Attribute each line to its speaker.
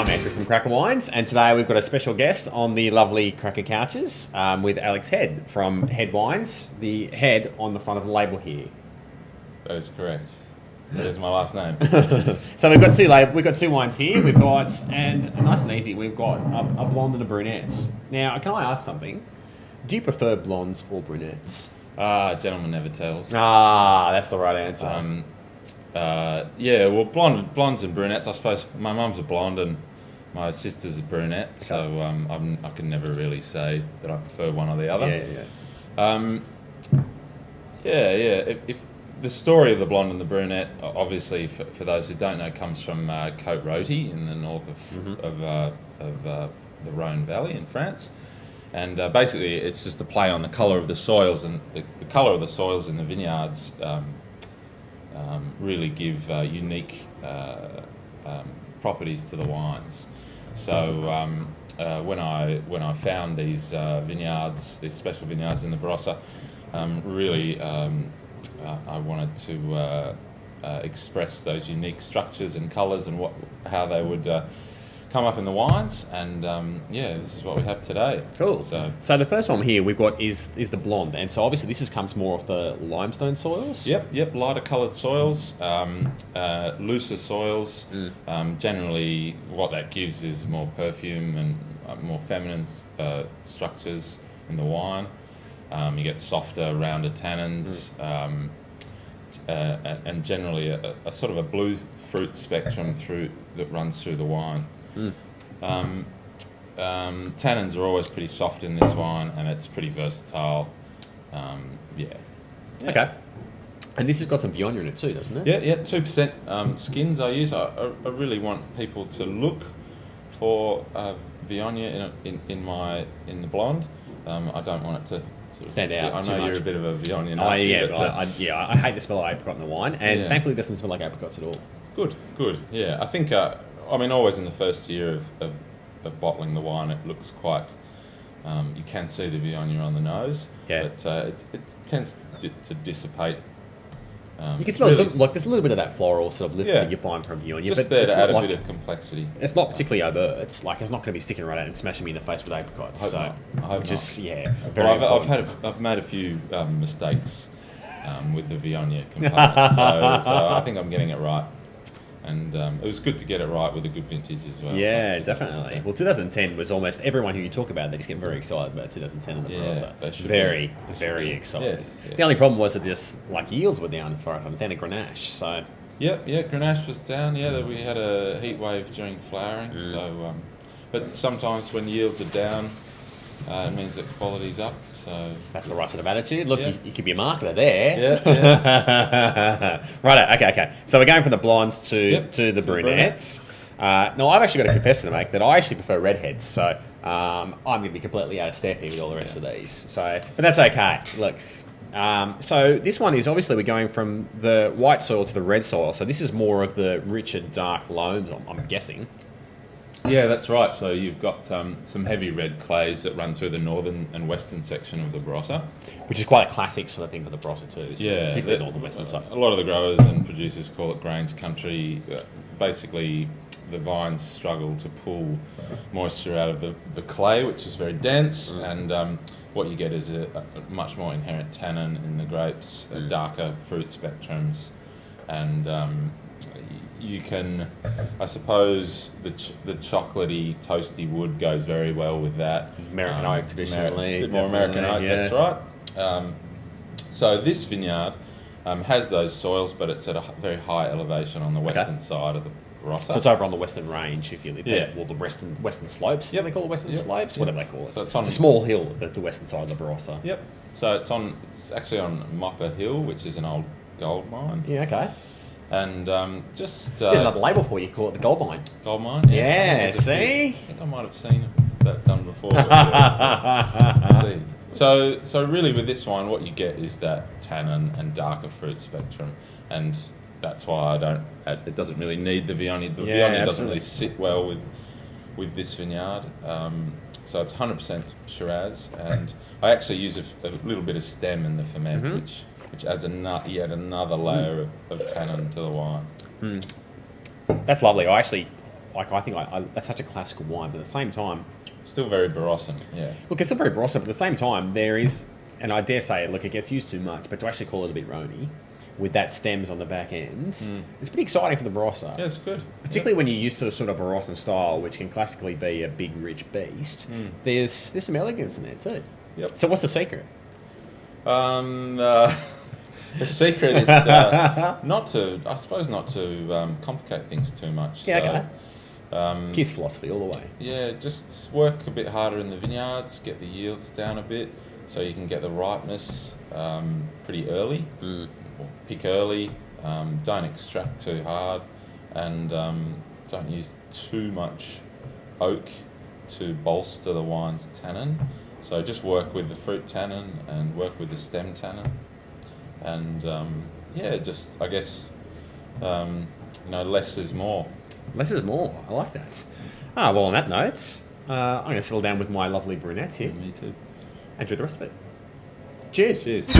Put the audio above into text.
Speaker 1: I'm Andrew from Cracka Wines, and today we've got a special guest on the lovely Cracka Couches with Alex Head from Head Wines, the head on the front of the label here.
Speaker 2: That is correct. That is my last name.
Speaker 1: So we've got two wines here. We've got, and nice and easy, we've got a blonde and a brunette. Now, can I ask something? Do you prefer blondes or brunettes?
Speaker 2: Gentleman never tells.
Speaker 1: That's the right answer.
Speaker 2: Yeah, well, blondes and brunettes. I suppose my mum's a blonde and my sister's a brunette, okay. So I can never really say that I prefer one or the other. If the story of the blonde and the brunette, obviously, for those who don't know, comes from Côte-Rôtie in the north of the Rhône Valley in France. And basically, it's just a play on the colour of the soils, and the colour of the soils in the vineyards really give unique properties to the wines. So when I found these vineyards, these special vineyards in the Barossa, I wanted to express those unique structures and colours and how they would come up in the wines, and this is what we have today.
Speaker 1: Cool. So the first one here we've got is the blonde, and so obviously this comes more off the limestone soils.
Speaker 2: Yep. Lighter coloured soils, looser soils. Generally, what that gives is more perfume and more feminine structures in the wine. You get softer, rounder tannins, and generally a sort of a blue fruit spectrum that runs through the wine. Tannins are always pretty soft in this wine, and it's pretty versatile.
Speaker 1: Okay. And this has got some Viognier in it too, doesn't it?
Speaker 2: Yeah, 2% skins I use. I really want people to look for Viognier in the blonde. I don't want it to sort of
Speaker 1: stand out.
Speaker 2: I know
Speaker 1: too
Speaker 2: you're
Speaker 1: much.
Speaker 2: a bit of a Viognier Nazi.
Speaker 1: I hate the smell of apricot in the wine, and thankfully it doesn't smell like apricots at all.
Speaker 2: Good. Yeah, I think. Always in the first year of bottling the wine, it looks quite. You can see the Viognier on the nose, but it tends to dissipate.
Speaker 1: You can smell there's a little bit of that floral sort of lift that you find from Viognier.
Speaker 2: Just there to add a bit of complexity.
Speaker 1: It's not particularly overt. It's like it's not going to be sticking right out and smashing me in the face with apricots.
Speaker 2: I hope
Speaker 1: not.
Speaker 2: I've made a few mistakes with the Viognier component, so I think I'm getting it right. And it was good to get it right with a good vintage as well.
Speaker 1: Yeah, definitely. Well, 2010 was almost everyone who you talk about, they just get very excited about 2010 on the Barossa. Very excited.
Speaker 2: Yes.
Speaker 1: The only problem was that just yields were down as far as I understand, and Grenache. So.
Speaker 2: Yep, Grenache was down. Yeah, we had a heat wave during flowering. So, but sometimes when yields are down, it means that quality's up. So
Speaker 1: that's the right sort of attitude. Look, you could be a marketer there.
Speaker 2: Yeah.
Speaker 1: Right. Okay. So we're going from the blondes to the brunettes. Now, I've actually got a confession to make that I actually prefer redheads. So I'm going to be completely out of step here with all the rest of these. So, but that's okay. Look. So this one is obviously we're going from the white soil to the red soil. So this is more of the richer, dark loams, I'm guessing.
Speaker 2: Yeah, that's right. So you've got some heavy red clays that run through the northern and western section of the Barossa.
Speaker 1: Which is quite a classic sort of thing for the Barossa too. Particularly the northern western side.
Speaker 2: A lot of the growers and producers call it Grange country. Basically, the vines struggle to pull moisture out of the clay, which is very dense, and what you get is a much more inherent tannin in the grapes, darker fruit spectrums, and you can, I suppose, the chocolatey, toasty wood goes very well with that.
Speaker 1: American oak, traditionally.
Speaker 2: A bit more American oak, that's right. So this vineyard has those soils, but it's at a very high elevation on the western side of the Barossa.
Speaker 1: So it's over on the western range, if you live there. Well, the western slopes. Yeah, they call it western slopes. Whatever they call it. So it's a small hill at the western side of the Barossa.
Speaker 2: Yep. So it's actually on Mopper Hill, which is an old gold mine.
Speaker 1: Yeah. Okay.
Speaker 2: And
Speaker 1: there's another label for you. Call it the gold mine.
Speaker 2: Gold mine.
Speaker 1: Yeah. See.
Speaker 2: I think I might have seen that done before. See. So really, with this wine, what you get is that tannin and darker fruit spectrum, and that's why it doesn't really need the Viognier. The Viognier doesn't really sit well with this vineyard. So it's 100% Shiraz, and I actually use a little bit of stem in the ferment, which adds yet another layer of tannin to the wine.
Speaker 1: That's lovely. I actually like I think that's such a classical wine, but at the same time,
Speaker 2: Still very Barossan, yeah.
Speaker 1: look, it's still very Barossa, but at the same time, there is, and I dare say, look, it gets used too much, but to actually call it a bit Roni, with that stems on the back ends, it's pretty exciting for the Barossa.
Speaker 2: Yeah, it's good.
Speaker 1: Particularly when you're used to the sort of Barossan style, which can classically be a big, rich beast. There's some elegance in there too.
Speaker 2: Yep.
Speaker 1: So what's the secret?
Speaker 2: The secret is not to complicate things too much.
Speaker 1: Yeah,
Speaker 2: so,
Speaker 1: okay. Kiss philosophy all the way.
Speaker 2: Yeah, just work a bit harder in the vineyards, get the yields down a bit, so you can get the ripeness pretty early. Or pick early. Don't extract too hard, and don't use too much oak to bolster the wine's tannin. So just work with the fruit tannin and work with the stem tannin, and just I guess less is more.
Speaker 1: Less is more. I like that. Well, on that note, I'm going to settle down with my lovely brunettes here.
Speaker 2: Me too.
Speaker 1: Enjoy the rest of it. Cheers.
Speaker 2: Cheers.